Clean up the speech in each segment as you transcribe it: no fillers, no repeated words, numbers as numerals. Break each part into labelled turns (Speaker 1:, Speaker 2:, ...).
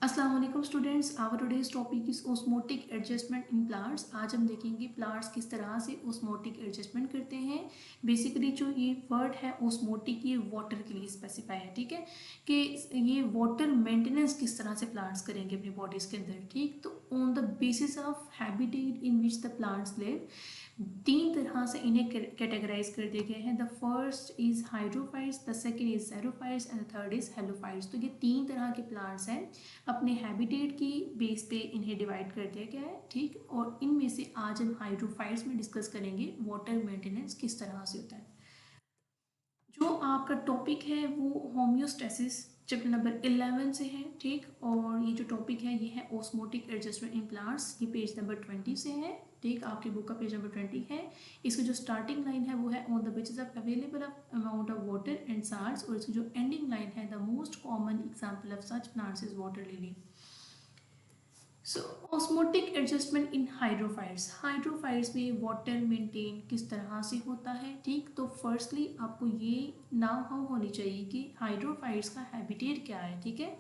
Speaker 1: अस्सलाम वालेकुम students, our today's topic is osmotic adjustment in plants. आज हम देखेंगे प्लांट्स किस तरह से ओस्मोटिक एडजस्टमेंट करते हैं। बेसिकली जो ये वर्ड है ओस्मोटिक, ये वाटर के लिए स्पेसिफाई है, ठीक है, कि ये वाटर मेंटेनेंस किस तरह से प्लांट्स करेंगे अपनी बॉडीज के अंदर। ठीक, तो on the basis of habitat in which the plants live, तीन तरह से इन्हें कैटेगराइज कर दिए गए हैं। The first is hydrophytes, the second is xerophytes and the third is halophytes. तो ये तीन तरह के प्लांट्स हैं, अपने हैबिटेट की बेस पे इन्हें डिवाइड कर दिया गया है। ठीक, और इनमें से आज हम हाइड्रोफाइट्स में डिस्कस करेंगे वाटर मेंटेनेंस किस तरह से होता है। जो आपका टॉपिक है वो होम्योस्टेसिस चैप्टर नंबर 11 से है। ठीक, और ये जो टॉपिक है ये है ओस्मोटिक एडजस्टमेंट इन प्लांट्स, ये पेज नंबर 20 से है। ठीक, आपकी बुक का पेज नंबर 20 है। इसकी जो स्टार्टिंग लाइन है वो है on the basis of available amount of water and salts, और इसकी जो एंडिंग लाइन है the most common example of such plants is water lily. So osmotic adjustment in hydrophytes, hydrophytes में वाटर मेंटेन किस तरह से होता है। ठीक, तो फर्स्टली आपको ये नाउ हाउ होनी चाहिए कि हाइड्रोफाइट्स का हैबिटेट क्या है। ठीक है,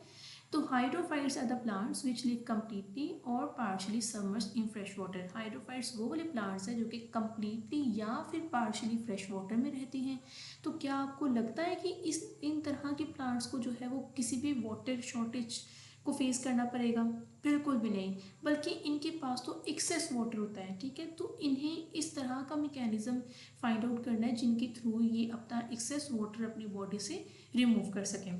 Speaker 1: तो hydrophytes are the plants which live completely और partially submerged in fresh water. Hydrophytes वो वाले प्लांट्स हैं जो कि कम्प्लीटली या फिर पार्शली फ्रेश वाटर में रहती हैं। तो क्या आपको लगता है कि इन तरह के प्लांट्स को जो है वो किसी भी वाटर शॉर्टेज को फेस करना पड़ेगा? बिल्कुल भी नहीं, बल्कि इनके पास तो एक्सेस वाटर होता है। ठीक है, तो इन्हें इस तरह का मैकेनिज्म फाइंड आउट करना है जिनके थ्रू ये अपना एक्सेस वाटर अपनी बॉडी से रिमूव कर सकें।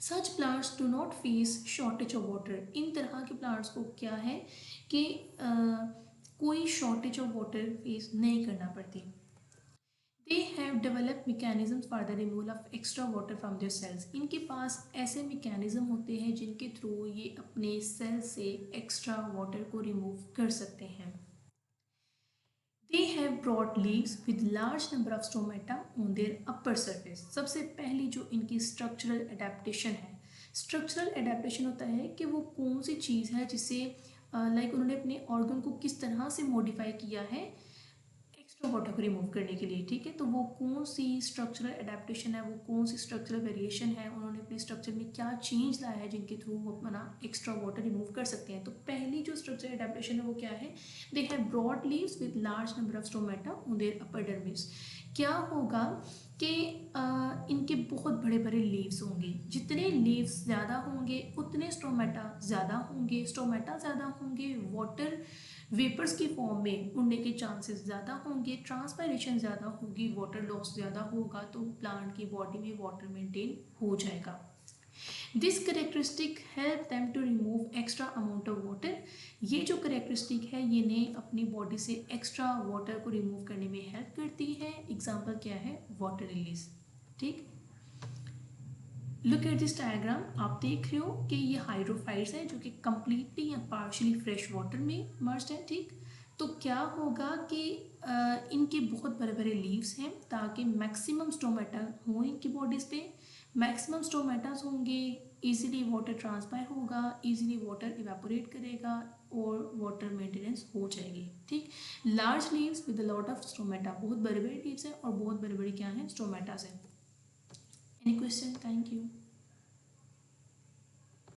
Speaker 1: Such plants do not face shortage of water. इन तरह के प्लांट्स को क्या है कि कोई शॉर्टेज ऑफ वाटर फेस नहीं करना पड़ती। They have developed mechanisms for the removal of extra water from their cells. इनके पास ऐसे mechanism होते हैं जिनके थ्रू ये अपने सेल से extra water को remove कर सकते हैं। They have broad leaves with large number of stomata on their upper surface. सबसे पहली जो इनकी structural adaptation है, structural adaptation होता है कि वो कौन सी चीज़ है जिसे उन्होंने अपने organ को किस तरह से modify किया है एक्स्ट्रा वाटर को रिमूव करने के लिए। ठीक है, तो वो कौन सी स्ट्रक्चरल एडेप्टेशन है, वो कौन सी स्ट्रक्चरल वेरिएशन है, उन्होंने अपने स्ट्रक्चर में क्या चेंज लाया है जिनके थ्रू वो अपना एक्स्ट्रा वाटर रिमूव कर सकते हैं। तो पहली जो स्ट्रक्चरल एडेप्टेशन है वो क्या है, they have broad leaves with large number of stomata on their upper dermis. क्या होगा कि इनके बहुत बड़े बड़े लीव्स होंगे, जितने लीव्स ज़्यादा होंगे उतने स्टोमेटा ज़्यादा होंगे, स्टोमेटा ज़्यादा होंगे, वाटर वेपर्स की फॉर्म में उड़ने के चांसेस ज़्यादा होंगे, ट्रांसपायरेशन ज़्यादा होगी, वाटर लॉस ज़्यादा होगा, तो प्लांट की बॉडी में वाटर मेंटेन हो जाएगा। This characteristic help them to remove extra amount of water. ये जो करेक्टरिस्टिक है ये ने अपनी बॉडी से एक्स्ट्रा वाटर को रिमूव करने में हेल्प करती है। एग्जाम्पल क्या है, वाटर रिलीज। ठीक, लुक एट दिस डायग्राम, आप देख रहे हो कि ये हाइड्रोफाइट्स है जो कि कम्प्लीटली या पार्शली फ्रेश वाटर में मर्ज्ड है। ठीक, तो क्या होगा कि इनके बहुत बड़े बड़े लीव्स हैं ताकि मैक्सिमम स्टोमेटा हो इनकी बॉडीज पे। मैक्सिमम स्टोमेटास होंगे, इजीली वाटर ट्रांसफर होगा, इजीली वाटर इवेपोरेट करेगा और वाटर मेंटेनेंस हो जाएगी। ठीक, large leaves with a lot of stomata, बहुत बड़े बड़े लीव्स हैं और बहुत बड़े बड़े क्या हैं, स्टोमेटास हैं। Any question? Thank you.